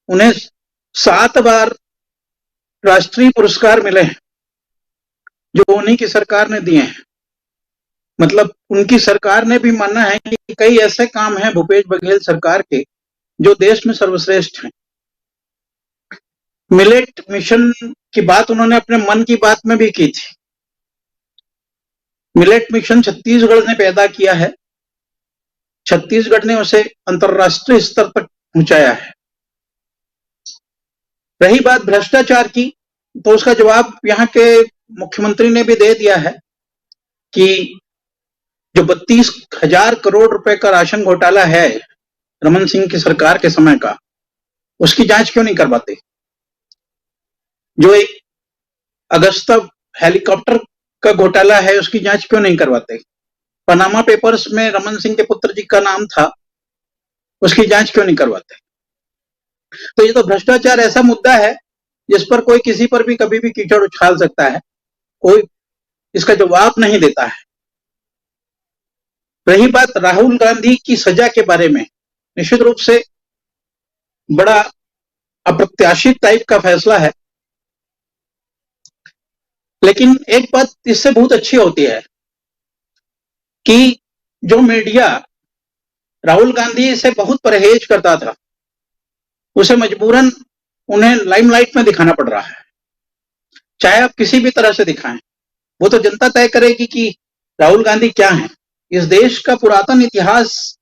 उन्हें 7 बार राष्ट्रीय पुरस्कार मिले हैं, जो उन्हीं की सरकार ने दिए हैं। मतलब उनकी सरकार ने भी माना है कि कई ऐसे काम हैं भूपेश बघेल सरकार के जो देश में सर्वश्रेष्ठ हैं। मिलेट मिशन की बात उन्होंने अपने मन की बात में भी की थी। मिलेट मिशन छत्तीसगढ़ ने पैदा किया है, छत्तीसगढ़ ने उसे अंतर्राष्ट्रीय स्तर तक पहुंचाया है। रही बात भ्रष्टाचार की, तो उसका जवाब यहाँ के मुख्यमंत्री ने भी दे दिया है कि जो 32,000 करोड़ रुपए का राशन घोटाला है रमन सिंह की सरकार के समय का, उसकी जांच क्यों नहीं करवाते? जो एक अगस्ता हेलीकॉप्टर का घोटाला है, उसकी जांच क्यों नहीं करवाते? पनामा पेपर्स में रमन सिंह के पुत्र जी का नाम था, उसकी जांच क्यों नहीं करवाते? तो ये तो भ्रष्टाचार ऐसा मुद्दा है जिस पर कोई किसी पर भी कभी भी कीचड़ उछाल सकता है, कोई इसका जवाब नहीं देता है। रही बात राहुल गांधी की सजा के बारे में, निश्चित रूप से बड़ा अप्रत्याशित टाइप का फैसला है, लेकिन एक बात इससे बहुत अच्छी होती है कि जो मीडिया राहुल गांधी से बहुत परहेज करता था, उसे मजबूरन उन्हें लाइमलाइट में दिखाना पड़ रहा है। चाहे आप किसी भी तरह से दिखाएं, वो तो जनता तय करेगी कि राहुल गांधी क्या है। इस देश का पुरातन इतिहास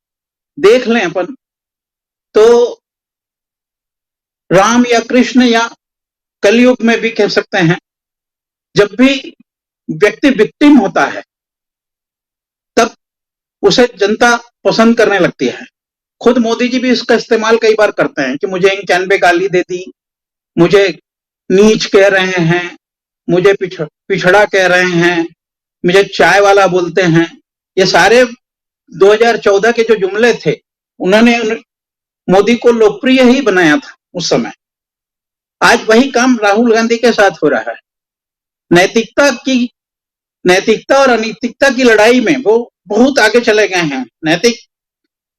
देख लें अपन, तो राम या कृष्ण या कलयुग में भी कह सकते हैं, जब भी व्यक्ति विक्टिम होता है तब उसे जनता पसंद करने लगती है। खुद मोदी जी भी इसका इस्तेमाल कई बार करते हैं कि मुझे इन कैनबे गाली दे दी, मुझे नीच कह रहे हैं, मुझे पिछड़ा कह रहे हैं, मुझे चाय वाला बोलते हैं। ये सारे 2014 के जो जुमले थे, उन्होंने मोदी को लोकप्रिय ही बनाया था उस समय। आज वही काम राहुल गांधी के साथ हो रहा है। नैतिकता और अनैतिकता की लड़ाई में वो बहुत आगे चले गए हैं। नैतिक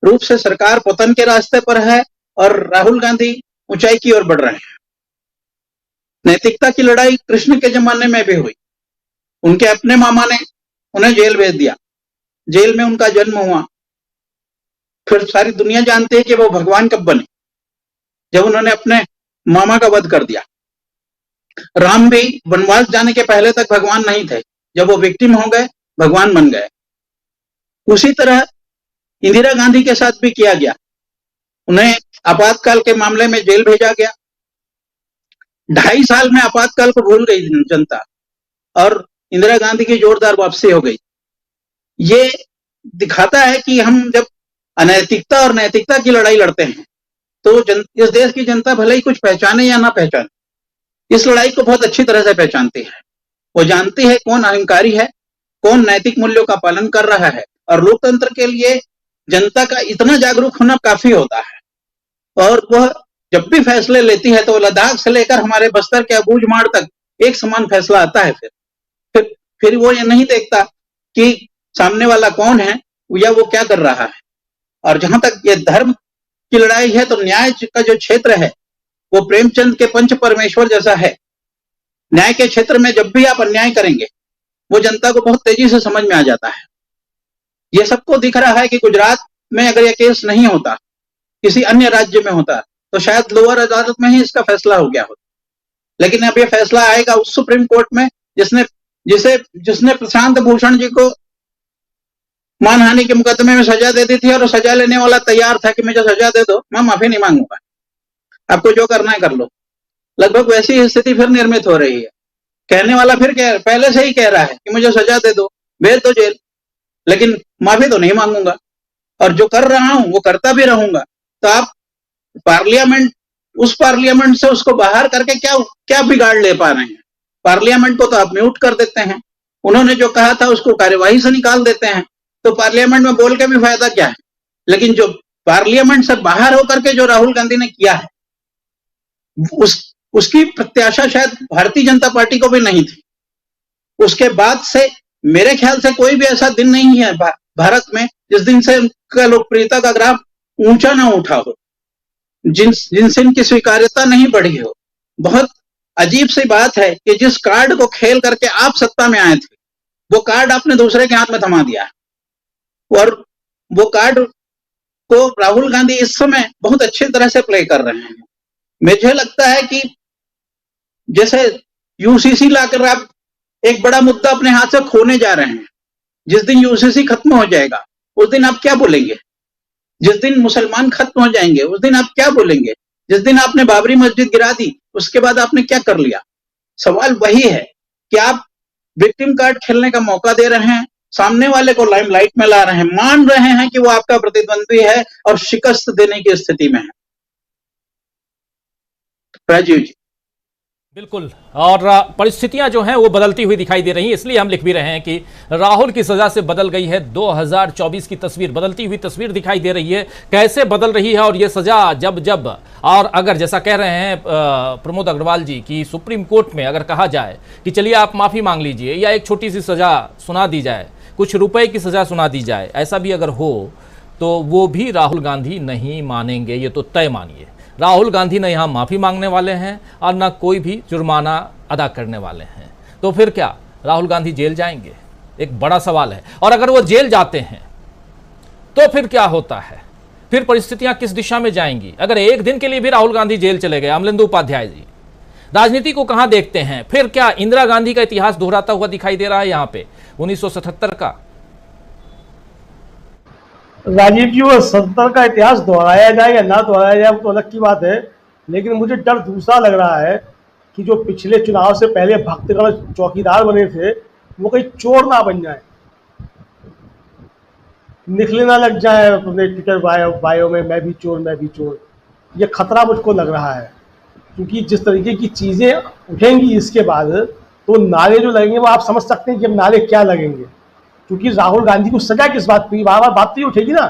रूप से सरकार पतन के रास्ते पर है और राहुल गांधी ऊंचाई की ओर बढ़ रहे हैं। नैतिकता की लड़ाई कृष्ण के जमाने में भी हुई। उनके अपने मामा ने उन्हें जेल भेज दिया, जेल में उनका जन्म हुआ। फिर सारी दुनिया जानती है कि वो भगवान कब बने, जब उन्होंने अपने मामा का वध कर दिया। राम भी वनवास जाने के पहले तक भगवान नहीं थे, जब वो विक्टिम हो गए भगवान बन गए। उसी तरह इंदिरा गांधी के साथ भी किया गया। उन्हें आपातकाल के मामले में जेल भेजा गया। 2.5 साल में आपातकाल को भूल गई जनता और इंदिरा गांधी की जोरदार वापसी हो गई। ये दिखाता है कि हम जब अनैतिकता और नैतिकता की लड़ाई लड़ते हैं तो इस देश की जनता भले ही कुछ पहचाने या ना पहचाने, इस लड़ाई को बहुत अच्छी तरह से पहचानती है। वो जानती है कौन अहंकारी है, कौन नैतिक मूल्यों का पालन कर रहा है। और लोकतंत्र के लिए जनता का इतना जागरूक होना काफी होता है। और वह जब भी फैसले लेती है तो लद्दाख से लेकर हमारे बस्तर के अबूझमाड़ तक एक समान फैसला आता है। फिर वो ये नहीं देखता कि सामने वाला कौन है या वो क्या कर रहा है। और जहां तक ये धर्म की लड़ाई है, तो न्याय का जो क्षेत्र है वो प्रेमचंद के पंच परमेश्वर जैसा है। न्याय के क्षेत्र में जब भी आप अन्याय करेंगे, वो जनता को बहुत तेजी से समझ में आ जाता है। ये सबको दिख रहा है कि गुजरात में अगर यह केस नहीं होता, किसी अन्य राज्य में होता, तो शायद लोअर अदालत में ही इसका फैसला हो गया होता। लेकिन अब यह फैसला आएगा उस सुप्रीम कोर्ट में जिसने प्रशांत भूषण जी को मानहानि के मुकदमे में सजा दे दी थी, और सजा लेने वाला तैयार था कि मुझे सजा दे दो, मैं माफी नहीं मांगूंगा, आपको जो करना है कर लो। लगभग वैसी स्थिति फिर निर्मित हो रही है। कहने वाला फिर पहले से ही कह रहा है कि मुझे सजा दे दो, भेज दो जेल, लेकिन माफी तो नहीं मांगूंगा, और जो कर रहा हूं वो करता भी रहूंगा। तो आप उस पार्लियामेंट से उसको बाहर करके क्या बिगाड़ ले पा रहे हैं? पार्लियामेंट को तो आप म्यूट कर देते हैं, उन्होंने जो कहा था उसको कार्यवाही से निकाल देते हैं, तो पार्लियामेंट में बोल के भी फायदा क्या है? लेकिन जो पार्लियामेंट से बाहर होकर के जो राहुल गांधी ने किया है, उसकी प्रत्याशा शायद भारतीय जनता पार्टी को भी नहीं थी। उसके बाद से मेरे ख्याल से कोई भी ऐसा दिन नहीं है भारत में जिस दिन से उनका लोकप्रियता का ग्राफ ऊंचा ना उठा हो। जिनसे इनकी स्वीकार्यता नहीं बढ़ी हो। बहुत अजीब सी बात है कि जिस कार्ड को खेल करके आप सत्ता में आए थे, वो कार्ड आपने दूसरे के हाथ में थमा दिया, और वो कार्ड को राहुल गांधी इस समय बहुत अच्छी तरह से प्ले कर रहे हैं। मुझे लगता है कि जैसे यूसीसी लाकर आप एक बड़ा मुद्दा अपने हाथ से खोने जा रहे हैं। जिस दिन यूसीसी खत्म हो जाएगा उस दिन आप क्या बोलेंगे? जिस दिन मुसलमान खत्म हो जाएंगे उस दिन आप क्या बोलेंगे? जिस दिन आपने बाबरी मस्जिद गिरा दी उसके बाद आपने क्या कर लिया? सवाल वही है कि आप विक्टिम कार्ड खेलने का मौका दे रहे हैं, सामने वाले को लाइमलाइट में ला रहे हैं, मान रहे हैं कि वो आपका प्रतिद्वंदी है और शिकस्त देने की स्थिति में है। राजीव जी। बिल्कुल, और परिस्थितियां जो हैं वो बदलती हुई दिखाई दे रही हैं, इसलिए हम लिख भी रहे हैं कि राहुल की सजा से बदल गई है 2024 की तस्वीर, बदलती हुई तस्वीर दिखाई दे रही है। कैसे बदल रही है और ये सजा जब और अगर जैसा कह रहे हैं प्रमोद अग्रवाल जी कि सुप्रीम कोर्ट में अगर कहा जाए कि चलिए आप माफ़ी मांग लीजिए या एक छोटी सी सजा सुना दी जाए, कुछ रुपए की सजा सुना दी जाए, ऐसा भी अगर हो तो वो भी राहुल गांधी नहीं मानेंगे, ये तो तय मानिए। राहुल गांधी न यहाँ माफ़ी मांगने वाले हैं और न कोई भी जुर्माना अदा करने वाले हैं। तो फिर क्या राहुल गांधी जेल जाएंगे? एक बड़ा सवाल है। और अगर वो जेल जाते हैं तो फिर क्या होता है? फिर परिस्थितियां किस दिशा में जाएंगी? अगर एक दिन के लिए भी राहुल गांधी जेल चले गए, अमलेंदु उपाध्याय जी, राजनीति को कहां देखते हैं? फिर क्या इंदिरा गांधी का इतिहास दोहराता हुआ दिखाई दे रहा है यहां पे 1977 का? राजीव जी, वो 70 का इतिहास दोहराया जाए या ना दोहराया जाए वो तो अलग की बात है, लेकिन मुझे डर दूसरा लग रहा है कि जो पिछले चुनाव से पहले भक्तगण चौकीदार बने थे वो कहीं चोर ना बन जाए, निकले ना लग जाए अपने ट्विटर बायो में मैं भी चोर मैं भी चोर। ये खतरा मुझको लग रहा है, क्योंकि जिस तरीके की चीज़ें उठेंगी इसके बाद तो नारे जो लगेंगे वो आप समझ सकते हैं कि अब नारे क्या लगेंगे। क्योंकि राहुल गांधी को सजा किस बात पे, बार बार बात तो उठेगी ना,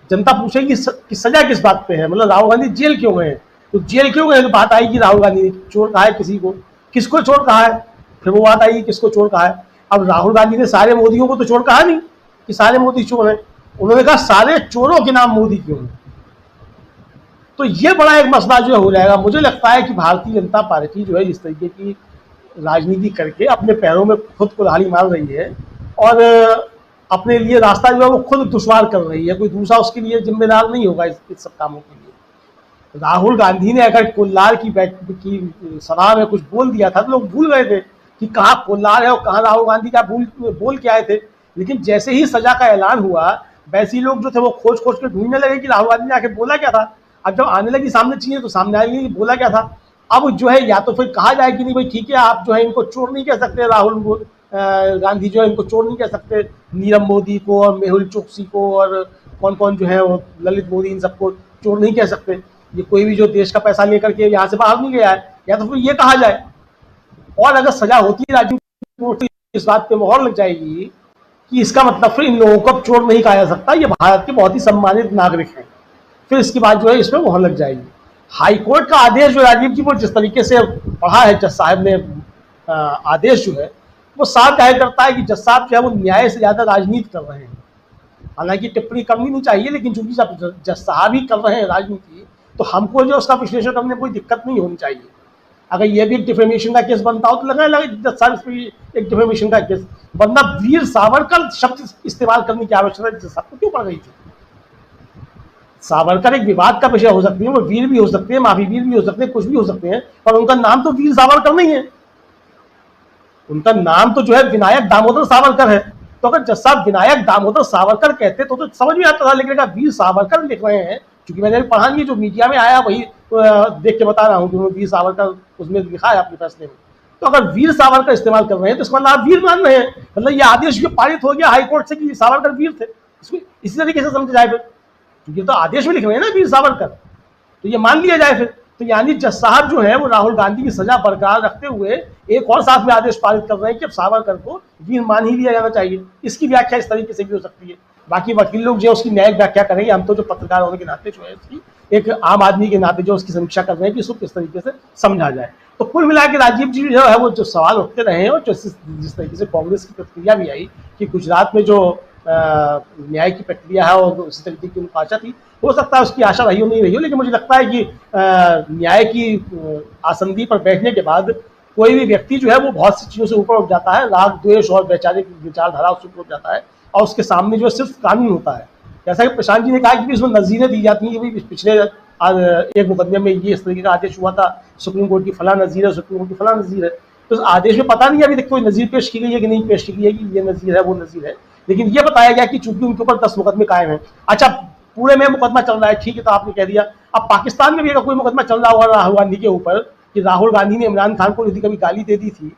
जनता पूछेगी कि सजा किस बात पे है, मतलब राहुल गांधी जेल क्यों गए, तो जेल क्यों गए तो बात आएगी राहुल गांधी ने चोर कहा है किसी को, किसको चोर कहा है, फिर वो बात आएगी किसको चोर कहा है। अब राहुल गांधी ने सारे मोदियों को तो चोर कहा नहीं कि सारे मोदी चोर हैं, उन्होंने कहा सारे चोरों के नाम मोदी क्यों हैं। तो ये बड़ा एक मसला जो हो जाएगा। मुझे लगता है कि भारतीय जनता पार्टी जो है इस तरीके की राजनीति करके अपने पैरों में खुद कुल्हाड़ी मार रही है और अपने लिए रास्ता जो है वो खुद दुश्वार कर रही है, कोई दूसरा उसके लिए जिम्मेदार नहीं होगा इस सब कामों के लिए। राहुल गांधी ने अगर कोल्हार की सभा में कुछ बोल दिया था तो लोग भूल गए थे कि कहाँ कोल्हार है और कहाँ राहुल गांधी का बोल के आए थे, लेकिन जैसे ही सजा का ऐलान हुआ वैसे ही लोग जो थे वो खोज खोज के ढूंढने लगे कि राहुल गांधी ने आके बोला क्या था। अब जब आने लगी सामने चीजें तो सामने आएगी बोला क्या था। अब जो है या तो फिर कहा जाए कि नहीं भाई ठीक है आप जो है इनको चोर नहीं कह सकते, राहुल गांधी जो है इनको चोर नहीं कह सकते, नीरव मोदी को और मेहुल चोकसी को और कौन कौन जो है वो ललित मोदी, इन सबको चोर नहीं कह सकते, ये कोई भी जो देश का पैसा लेकर के यहाँ से बाहर नहीं गया है, या तो फिर ये कहा जाए। और अगर सजा होती है राजीव इस बात पे मोहर लग जाएगी कि इसका मतलब फिर इन लोगों को अब चोर नहीं कहा जा सकता, ये भारत के बहुत ही सम्मानित नागरिक हैं, फिर इसकी बात जो है इसमें मोहर लग जाएगी। हाईकोर्ट का आदेश जो राजीव जी वो जिस तरीके से पढ़ा है जज साहब ने आदेश जो है वो साफ जाहिर करता है कि जज साहब जो है वो न्याय से ज्यादा राजनीति कर रहे हैं। हालांकि टिप्पणी करनी नहीं चाहिए, लेकिन चूंकि जज साहब ही कर रहे हैं राजनीति तो हमको जो उसका विश्लेषण करने में कोई दिक्कत नहीं होनी चाहिए। अगर ये भी एक डिफेमेशन का केस बनता हो तो लगा जज साहब इस पर एक डिफेमेशन का केस बनना, वीर सावरकर शब्द इस्तेमाल करने की आवश्यकता जज साहब को क्यों पड़ गई थी। सावरकर एक विवाद का विषय हो सकती है, वो वीर भी हो सकते हैं, महावीर भी हो सकते हैं, कुछ भी हो सकते हैं, पर उनका नाम तो वीर सावरकर नहीं है, उनका नाम तो जो है विनायक दामोदर सावरकर है। तो अगर जज साहब विनायक दामोदर सावरकर कहते तो समझ में आता था, लेकिन अगर वीर सावरकर लिख रहे हैं, क्योंकि मैंने पढ़ा नहीं, जो मीडिया में आया वही देख के बता रहा हूँ, जो वीर सावरकर उसमें लिखा है अपने फैसले में, तो अगर वीर सावरकर इस्तेमाल कर रहे हैं तो इसका मतलब आप वीर मान रहे हैं, मतलब ये आदेश पारित हो गया हाईकोर्ट से कि सावरकर वीर थे, इसको इसी तरीके से समझा जाए फिर, क्योंकि तो आदेश में लिख रहे हैं ना वीर सावरकर, तो ये मान लिया जाए फिर। तो यानी जज साहब जो है वो राहुल गांधी की सजा बरकरार रखते हुए एक और साथ में आदेश पारित कर रहे हैं कि अब सावरकर को वीर मान ही लिया जाना चाहिए। इसकी व्याख्या इस तरीके से भी हो सकती है, बाकी वकील लोग जो उसकी न्यायिक व्याख्या करेंगे, हम तो जो पत्रकार होने के नाते जो है इसकी एक आम आदमी के नाते जो उसकी समीक्षा कर रहे हैं कि इसको किस तरीके से समझा जाए। तो कुल मिला के राजीव जी जो है वो जो सवाल उठते रहे हैं और जिस तरीके से कांग्रेस की प्रतिक्रिया भी आई कि गुजरात में जो न्याय की प्रक्रिया है और उसी तरीके की उनको आशा थी। हो सकता है उसकी आशा रही हो नहीं रही हो, लेकिन मुझे लगता है कि न्याय की आसंदी पर बैठने के बाद कोई भी व्यक्ति जो है वो बहुत सी चीज़ों से ऊपर उठ जाता है, राग द्वेष और वैचारिक विचारधारा उससे ऊपर उठ जाता है और उसके सामने जो सिर्फ कानून होता है। जैसा कि प्रशांत जी ने कहा कि इसमें नज़ीरें दी जाती हैं कि पिछले एक मुकदमे में ये इस तरीके का आदेश हुआ था, सुप्रीम कोर्ट की फला नज़ीर है, सुप्रीम कोर्ट की फला नज़ीर है। तो उस आदेश में पता नहीं अभी तक कोई नज़ीर पेश की गई है कि नहीं पेश की गई है कि ये नज़ीर है वो नज़ीर है, लेकिन ये बताया गया कि चूंकि उनके ऊपर 10 मुकदमे कायम हैं। अच्छा, पूरे में मुकदमा चल रहा है, ठीक है, तो आपने कह दिया। अब पाकिस्तान में भी अगर कोई मुकदमा चल रहा हुआ राहुल गांधी के ऊपर कि राहुल गांधी ने इमरान खान को यदि कभी गाली दे दी थी,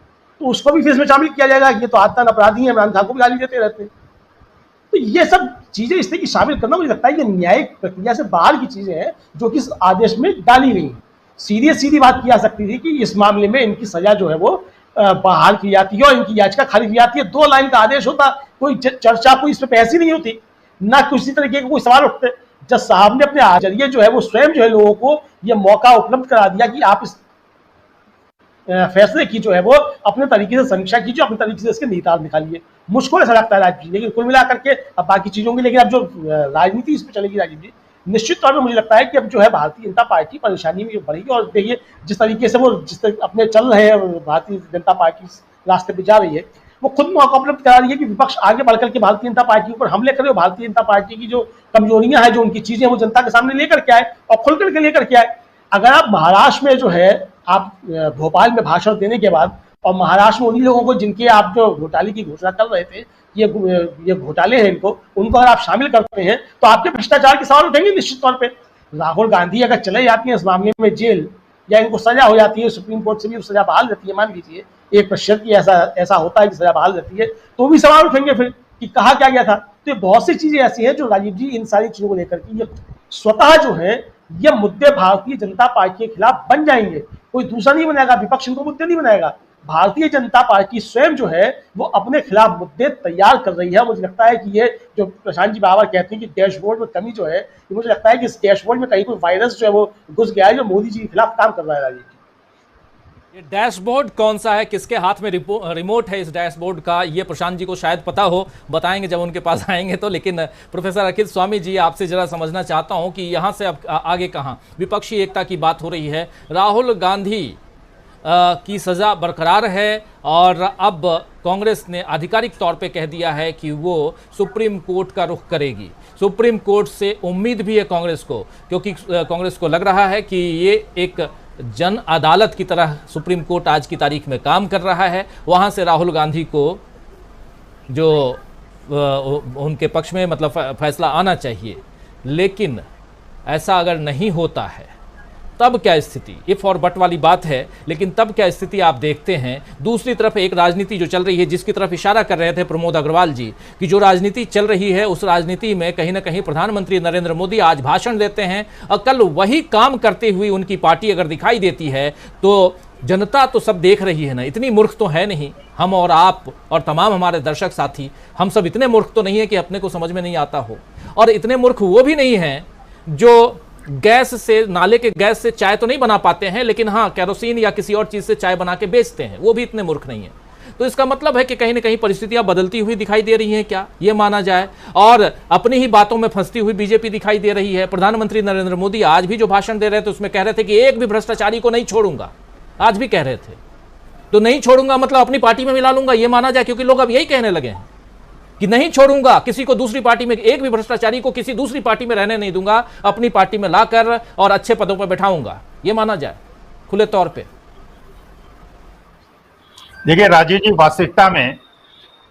तो उसको भी फिर इसमें शामिल किया जाएगा कि ये तो आतन अपराधी है, इमरान खान को भी गाली देते रहते हैं। तो ये सब चीजें इस तरह की शामिल करना मुझे लगता है कि न्यायिक प्रक्रिया से बाहर की चीजें हैं जो कि इस आदेश में डाली गई हैं। सीधी बात की जा सकती थी कि इस मामले में इनकी सजा जो है वो बाहर की जाती है और इनकी याचिका खारिज की जाती है। 2 लाइन का आदेश होता, कोई चर्चा, कोई इस पर बहस ही नहीं होती, ना किसी तरीके के कोई सवाल उठते। जज साहब ने अपने जरिए जो है वो स्वयं जो है लोगों को ये मौका उपलब्ध करा दिया कि आप इस फैसले की जो है वो अपने तरीके से समीक्षा कीजिए, अपने तरीके से इसके निहितार्थ निकालिए। मुझको ऐसा लगता है राजीव जी, लेकिन कुल मिलाकर के अब बाकी चीजों की, लेकिन अब जो राजनीति इस पर चलेगी राजीव जी, निश्चित तौर पर मुझे लगता है कि अब जो है भारतीय जनता पार्टी परेशानी में बढ़ेगी। और देखिए जिस तरीके से वो अपने चल रहे हैं, भारतीय जनता पार्टी रास्ते पे जा रही है, वो खुद मौका उपलब्ध करा रही है कि विपक्ष आगे बढ़कर के भारतीय जनता पार्टी के ऊपर हमले करे और भारतीय जनता पार्टी की जो कमजोरियां हैं, जो उनकी चीजें वो जनता के सामने लेकर के आए और खुलकर के लेकर के आए। अगर आप महाराष्ट्र में जो है आप भोपाल में भाषण देने के बाद और महाराष्ट्र में उन्हीं लोगों को जिनके आप जो घोटाले की घोषणा कर रहे थे, ये घोटाले हैं, उनको अगर आप शामिल करते हैं तो आपके भ्रष्टाचार के सवाल उठेंगे निश्चित तौर पे। राहुल गांधी अगर चले जाती है इस मामले में जेल या इनको सजा हो जाती है, सुप्रीम कोर्ट से भी सजा बहाल रहती है, मान लीजिए 1% की ऐसा होता है कि सजा बहाल रहती है, तो भी सवाल उठेंगे फिर कि कहा क्या गया था। तो ये बहुत सी चीजें ऐसी हैं जो राजीव जी इन सारी चीजों को लेकर के ये स्वतः जो है ये मुद्दे भारतीय जनता पार्टी के खिलाफ बन जाएंगे। कोई दूसरा नहीं बनाएगा, विपक्ष इनको मुद्दे नहीं बनाएगा, भारतीय जनता पार्टी स्वयं जो है वो अपने खिलाफ मुद्दे तैयार कर रही है। मुझे लगता है कि ये जो प्रशांत जी बार कहते हैं कि डैशबोर्ड में कमी जो है, मुझे लगता है कि इस डैशबोर्ड में कहीं कोई वायरस जो है वो घुस गया है जो मोदी जी के खिलाफ काम कर रहा है। राजीव जी, ये डैशबोर्ड कौन सा है, किसके हाथ में रिमोट है इस डैशबोर्ड का, ये प्रशांत जी को शायद पता हो, बताएंगे जब उनके पास आएंगे तो। लेकिन प्रोफेसर अखिल स्वामी जी, आपसे जरा समझना चाहता हूं कि यहां से अब आगे कहां। विपक्षी एकता की बात हो रही है, राहुल गांधी की सजा बरकरार है और अब कांग्रेस ने आधिकारिक तौर पे कह दिया है कि वो सुप्रीम कोर्ट का रुख करेगी। सुप्रीम कोर्ट से उम्मीद भी है कांग्रेस को, क्योंकि कांग्रेस को लग रहा है कि ये एक जन अदालत की तरह सुप्रीम कोर्ट आज की तारीख में काम कर रहा है। वहां से राहुल गांधी को जो उनके पक्ष में मतलब फैसला आना चाहिए, लेकिन ऐसा अगर नहीं होता है तब क्या स्थिति, इफ और बट वाली बात है, लेकिन तब क्या स्थिति आप देखते हैं। दूसरी तरफ एक राजनीति जो चल रही है, जिसकी तरफ इशारा कर रहे थे प्रमोद अग्रवाल जी, कि जो राजनीति चल रही है उस राजनीति में कहीं ना कहीं प्रधानमंत्री नरेंद्र मोदी आज भाषण देते हैं और कल वही काम करते हुए उनकी पार्टी अगर दिखाई देती है तो जनता तो सब देख रही है ना, इतनी मूर्ख तो है नहीं हम और आप और तमाम हमारे दर्शक साथी, हम सब इतने मूर्ख तो नहीं है कि अपने को समझ में नहीं आता हो। और इतने मूर्ख वो भी नहीं है जो गैस से, नाले के गैस से चाय तो नहीं बना पाते हैं, लेकिन हाँ केरोसिन या किसी और चीज से चाय बना के बेचते हैं, वो भी इतने मूर्ख नहीं है। तो इसका मतलब है कि कहीं ना कहीं परिस्थितियां बदलती हुई दिखाई दे रही हैं, क्या ये माना जाए। और अपनी ही बातों में फंसती हुई बीजेपी दिखाई दे रही है। प्रधानमंत्री नरेंद्र मोदी आज भी जो भाषण दे रहे थे उसमें कह रहे थे कि एक भी भ्रष्टाचारी को नहीं छोड़ूंगा, आज भी कह रहे थे। तो नहीं छोड़ूंगा मतलब अपनी पार्टी में मिला लूंगा, ये माना जाए, क्योंकि लोग अब यही कहने लगे हैं कि नहीं छोड़ूंगा किसी को दूसरी पार्टी में, एक भी भ्रष्टाचारी को किसी दूसरी पार्टी में रहने नहीं दूंगा, अपनी पार्टी में लाकर और अच्छे पदों पर बैठाऊंगा, ये माना जाए खुले तौर पे। देखिए राजीव जी, वास्तविकता में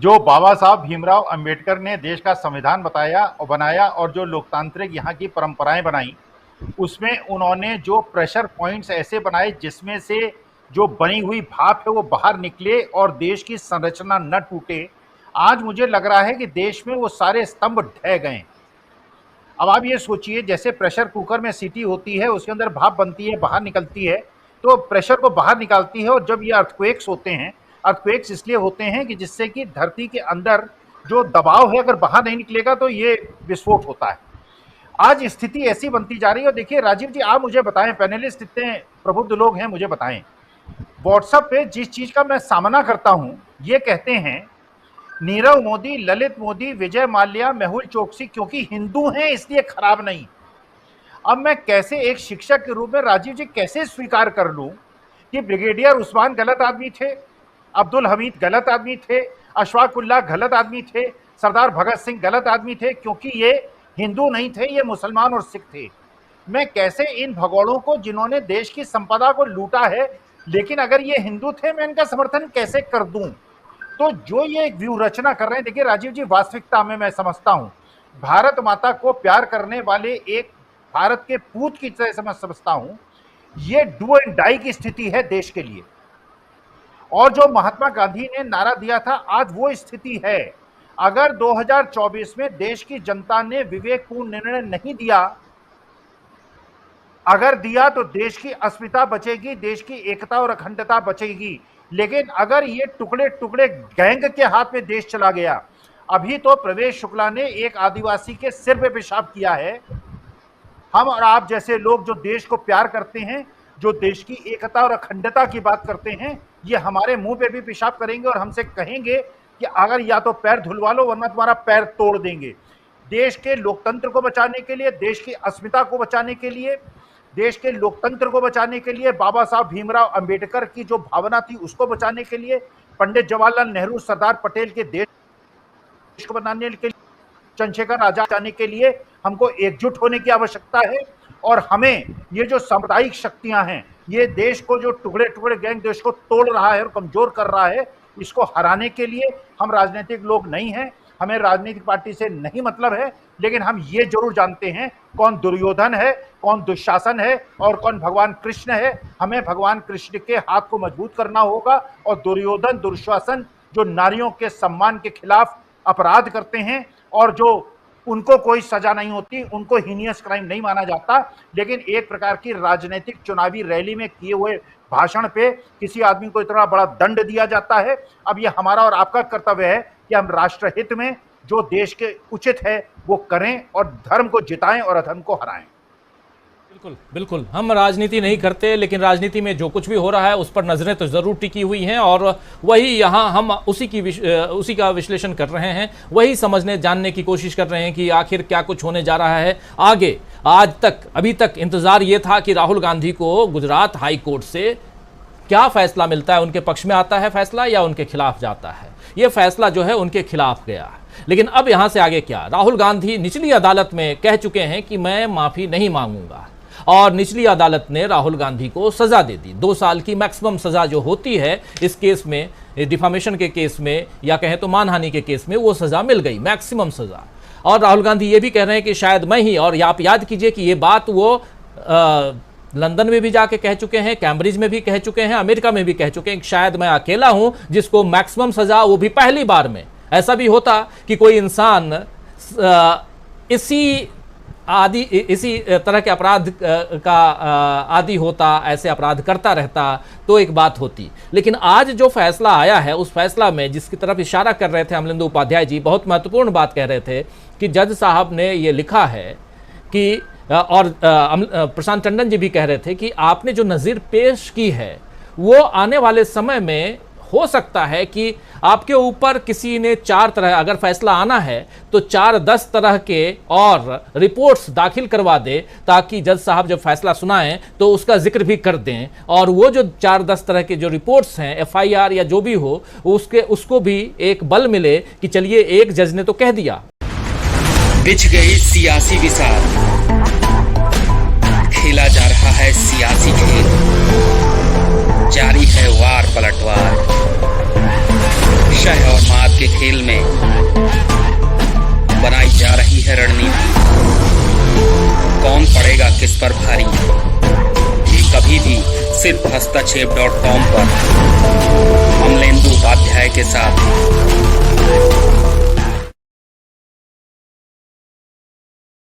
जो बाबा साहब भीमराव अंबेडकर ने देश का संविधान बनाया और जो लोकतांत्रिक यहाँ की परंपराएं बनाई, उसमें उन्होंने जो प्रेशर पॉइंट्स ऐसे बनाए जिसमें से जो बनी हुई भाप है वो बाहर निकले और देश की संरचना न टूटे। आज मुझे लग रहा है कि देश में वो सारे स्तंभ ढह गए। अब आप ये सोचिए, जैसे प्रेशर कुकर में सीटी होती है, उसके अंदर भाप बनती है, बाहर निकलती है, तो प्रेशर को बाहर निकालती है। और जब ये अर्थक्वेक्स होते हैं, अर्थक्वेक्स इसलिए होते हैं कि जिससे कि धरती के अंदर जो दबाव है अगर बाहर नहीं निकलेगा तो ये विस्फोट होता है। आज स्थिति ऐसी बनती जा रही है। देखिए राजीव जी, आप मुझे बताएं, पैनलिस्ट इतने प्रबुद्ध लोग हैं, मुझे बताएं, व्हाट्सएप पे जिस चीज का मैं सामना करता हूं, ये कहते हैं नीरव मोदी, ललित मोदी, विजय माल्या, मेहुल चोकसी क्योंकि हिंदू हैं इसलिए खराब नहीं। अब मैं कैसे एक शिक्षक के रूप में राजीव जी कैसे स्वीकार कर लूं कि ब्रिगेडियर उस्मान गलत आदमी थे, अब्दुल हमीद गलत आदमी थे, अशफाक उल्लाह गलत आदमी थे, सरदार भगत सिंह गलत आदमी थे क्योंकि ये हिंदू नहीं थे, ये मुसलमान और सिख थे। मैं कैसे इन भगोड़ों को जिन्होंने देश की संपदा को लूटा है, लेकिन अगर ये हिंदू थे, मैं इनका समर्थन कैसे कर दूं? तो जो ये एक व्यू रचना कर रहे हैं, देखिए राजीव जी, वास्तविकता में मैं समझता हूं भारत माता को प्यार करने वाले एक भारत के पूत की तरह समझता हूं, ये डू एंड डाई की स्थिति है देश के लिए। और जो महात्मा गांधी ने नारा दिया था, आज वो स्थिति है। अगर 2024 में देश की जनता ने विवेकपूर्ण निर्णय नहीं दिया, अगर दिया तो देश की अस्मिता बचेगी, देश की एकता और अखंडता बचेगी। लेकिन अगर ये टुकड़े टुकड़े गैंग के हाथ में देश चला गया, अभी तो प्रवेश शुक्ला ने एक आदिवासी के सिर पे पेशाब किया है। हम और आप जैसे लोग जो देश को प्यार करते हैं, जो देश की एकता और अखंडता की बात करते हैं, ये हमारे मुंह पे भी पेशाब करेंगे और हमसे कहेंगे कि अगर या तो पैर धुलवा लो वरना तुम्हारा पैर तोड़ देंगे। देश के लोकतंत्र को बचाने के लिए, देश की अस्मिता को बचाने के लिए, देश के लोकतंत्र को बचाने के लिए, बाबा साहब भीमराव अंबेडकर की जो भावना थी उसको बचाने के लिए, पंडित जवाहरलाल नेहरू, सरदार पटेल के देश को बनाने के लिए, चंद्रशेखर आजाद बचाने के लिए हमको एकजुट होने की आवश्यकता है। और हमें ये जो सांप्रदायिक शक्तियां हैं, ये देश को जो टुकड़े टुकड़े गैंग देश को तोड़ रहा है और कमजोर कर रहा है, इसको हराने के लिए हम राजनीतिक लोग नहीं हैं, हमें राजनीतिक पार्टी से नहीं मतलब है, लेकिन हम ये जरूर जानते हैं कौन दुर्योधन है, कौन दुशासन है और कौन भगवान कृष्ण है। हमें भगवान कृष्ण के हाथ को मजबूत करना होगा और दुर्योधन, दुशासन जो नारियों के सम्मान के खिलाफ अपराध करते हैं और जो उनको कोई सजा नहीं होती, उनको हीनियस क्राइम नहीं माना जाता, लेकिन एक प्रकार की राजनीतिक चुनावी रैली में किए हुए भाषण पे किसी आदमी को इतना बड़ा दंड दिया जाता है। अब ये हमारा और आपका कर्तव्य है कि हम राष्ट्रहित में जो देश के उचित है वो करें और धर्म को जिताएं और अधर्म को हराएं। बिल्कुल बिल्कुल, हम राजनीति नहीं करते, लेकिन राजनीति में जो कुछ भी हो रहा है उस पर नजरें तो जरूर टिकी हुई हैं और वही यहाँ हम उसी का विश्लेषण कर रहे हैं, वही समझने जानने की कोशिश कर रहे हैं कि आखिर क्या कुछ होने जा रहा है आगे। अभी तक इंतजार ये था कि राहुल गांधी को गुजरात हाई कोर्ट से क्या फैसला मिलता है, उनके पक्ष में आता है फैसला या उनके खिलाफ जाता है। ये फैसला जो है उनके खिलाफ गया, लेकिन अब यहां से आगे क्या? राहुल गांधी निचली अदालत में कह चुके हैं कि मैं माफी नहीं मांगूंगा और निचली अदालत ने राहुल गांधी को सजा दे दी। 2 साल की मैक्सिमम सजा जो होती है इस केस में, डिफामेशन के केस में या कहें तो मानहानि के केस में, वो सजा मिल गई, मैक्सिमम सजा। और राहुल गांधी ये भी कह रहे हैं कि शायद मैं ही, और आप याद कीजिए कि ये बात वो लंदन में भी जाके कह चुके हैं, कैम्ब्रिज में भी कह चुके हैं, अमेरिका में भी कह चुके हैं कि शायद मैं अकेला हूं जिसको मैक्सिमम सजा, वो भी पहली बार में। ऐसा भी होता कि कोई इंसान इसी तरह के अपराध का आदी होता, ऐसे अपराध करता रहता तो एक बात होती। लेकिन आज जो फैसला आया है, उस फैसला में जिसकी तरफ इशारा कर रहे थे अमलेंदु उपाध्याय जी, बहुत महत्वपूर्ण बात कह रहे थे कि जज साहब ने ये लिखा है कि, और प्रशांत टंडन जी भी कह रहे थे कि आपने जो नज़ीर पेश की है वो आने वाले समय में हो सकता है कि आपके ऊपर किसी ने 4 तरह, अगर फैसला आना है तो 4-10 तरह के और रिपोर्ट्स दाखिल करवा दे, ताकि जज साहब जब फैसला सुनाएं तो उसका जिक्र भी कर दें और वो जो 4-10 तरह के जो रिपोर्ट्स हैं, FIR या जो भी हो, उसको भी एक बल मिले कि चलिए एक जज ने तो कह दिया। बिछ गई सियासी विसार, खेला जा रहा है सियासी खेल, जारी है वार पलटवार। शह और मात के खेल में बनाई जा रही है रणनीति, कौन पड़ेगा किस पर भारी, ये कभी भी सिर्फ हस्तक्षेप.com पर अमलेंदु उपाध्याय के साथ